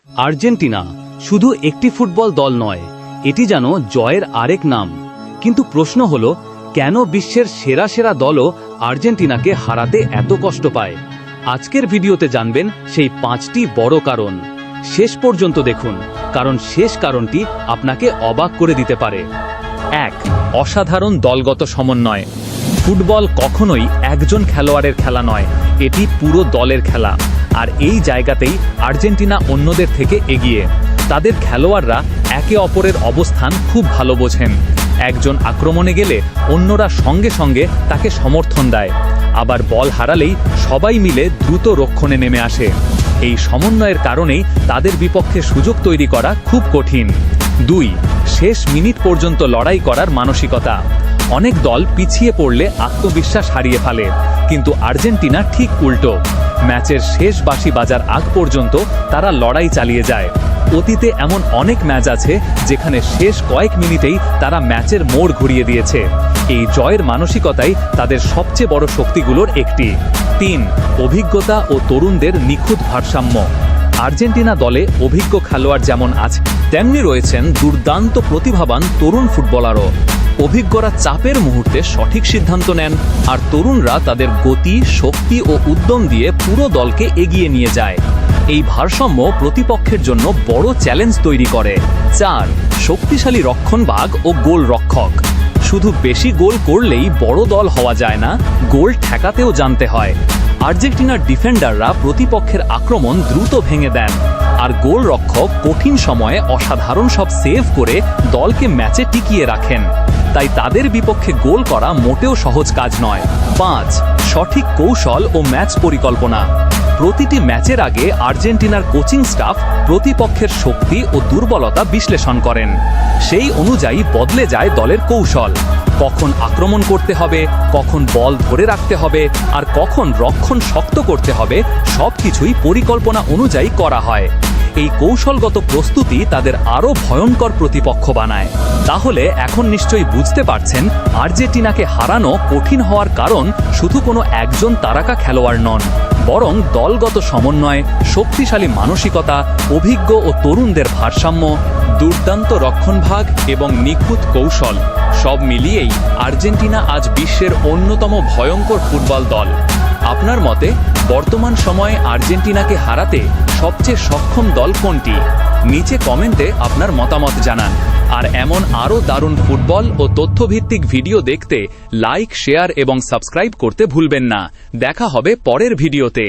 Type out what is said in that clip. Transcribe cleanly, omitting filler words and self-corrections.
Argentina শুধু একটি football দল নয়, এটি যেন জয়ের আরেক নাম। কিন্তু প্রশ্ন হলো, কেন বিশ্বের সেরা সেরা দলও আর্জেন্টিনাকে হারাতে এত কষ্ট পায়? আজকের ভিডিওতে জানবেন সেই 5টি বড় কারণ। শেষ পর্যন্ত দেখুন, কারণ শেষ কারণটি আপনাকে অবাক করে দিতে পারে। 1. অসাধারণ দলগত সমন্বয়। ফুটবল কখনোই একজন খেলোয়াড়ের খেলা নয়, এটি পুরো দলের খেলা। আর এই জায়গাতেই আর্জেন্টিনা অন্যদের থেকে এগিয়ে। তাদের খেলোয়াড়রা একে অপরের অবস্থান খুব ভালো বোঝেন। একজন আক্রমণে গেলে অন্যরা সঙ্গে সঙ্গে তাকে সমর্থন দেয়, আবার বল হারালেই সবাই মিলে দ্রুত রক্ষণে নেমে আসে। এই সমন্বয়ের কারণেই তাদের বিপক্ষে সুযোগ তৈরি করা খুব কঠিন। 2. শেষ মিনিট পর্যন্ত লড়াই করার মানসিকতা। অনেক দল পিছিয়ে পড়লে আত্মবিশ্বাস হারিয়ে ফেলে, কিন্তু আর্জেন্টিনা ঠিক উল্টো। ম্যাচের শেষ বাঁশি বাজার আগ পর্যন্ত তারা লড়াই চালিয়ে যায়। অতীতে এমন অনেক ম্যাচ আছে যেখানে শেষ কয়েক মিনিটেই তারা ম্যাচের মোড় ঘুরিয়ে দিয়েছে। এই জয়ের মানসিকতাই তাদের সবচেয়ে বড় শক্তিগুলোর একটি। 3. অভিজ্ঞতা ও তরুণদের নিখুঁত ভারসাম্য। আর্জেন্টিনা দলে অভিজ্ঞ খেলোয়াড় যেমন আছে, তেমনি রয়েছেন দুর্দান্ত প্রতিভাবান তরুণ ফুটবলারও। অভিজ্ঞরা চাপের মুহূর্তে সঠিক সিদ্ধান্ত নেন, আর তরুণরা তাদের গতি, শক্তি ও উদ্যম দিয়ে পুরো দলকে এগিয়ে নিয়ে যায়। এই ভারসাম্য প্রতিপক্ষের জন্য বড় চ্যালেঞ্জ তৈরি করে। 4. শক্তিশালী রক্ষণভাগ ও গোল রক্ষক। শুধু বেশি গোল করলেই বড় দল হওয়া যায় না, গোল ঠেকাতেও জানতে হয়। আর্জেন্টিনার ডিফেন্ডাররা প্রতিপক্ষের আক্রমণ দ্রুত ভেঙে দেন, আর গোল রক্ষক কঠিন সময়ে অসাধারণ সব সেভ করে দলকে ম্যাচে টিকিয়ে রাখেন। তাই তাদের বিপক্ষে গোল করা মোটেও সহজ কাজ নয়। 5. সঠিক কৌশল ও ম্যাচ পরিকল্পনা। প্রতিটি ম্যাচের আগে আর্জেন্টিনার কোচিং স্টাফ প্রতিপক্ষের শক্তি ও দুর্বলতা বিশ্লেষণ করেন। সেই অনুযায়ী বদলে যায় দলের কৌশল। কখন আক্রমণ করতে হবে, কখন বল ধরে রাখতে হবে, আর কখন রক্ষণ শক্ত করতে হবে, সবকিছুই পরিকল্পনা অনুযায়ী করা হয়। এই কৌশলগত প্রস্তুতি তাদের আরও ভয়ঙ্কর প্রতিপক্ষ বানায়। তাহলে এখন নিশ্চয়ই বুঝতে পারছেন, আর্জেন্টিনাকে হারানো কঠিন হওয়ার কারণ শুধু কোনো একজন তারকা খেলোয়াড় নন, বরং দলগত সমন্বয়, শক্তিশালী মানসিকতা, অভিজ্ঞ ও তরুণদের ভারসাম্য, দুর্দান্ত রক্ষণভাগ এবং নিখুঁত কৌশল, সব মিলিয়েই আর্জেন্টিনা আজ বিশ্বের অন্যতম ভয়ঙ্কর ফুটবল দল। আপনার মতে বর্তমান সময়ে আর্জেন্টিনাকে হারাতে সবচেয়ে সক্ষম দল কোনটি? নিচে কমেন্টে আপনার মতামত জানান। আর এমন আরও দারুণ ফুটবল ও তথ্যভিত্তিক ভিডিও দেখতে লাইক, শেয়ার এবং সাবস্ক্রাইব করতে ভুলবেন না। দেখা হবে পরের ভিডিওতে।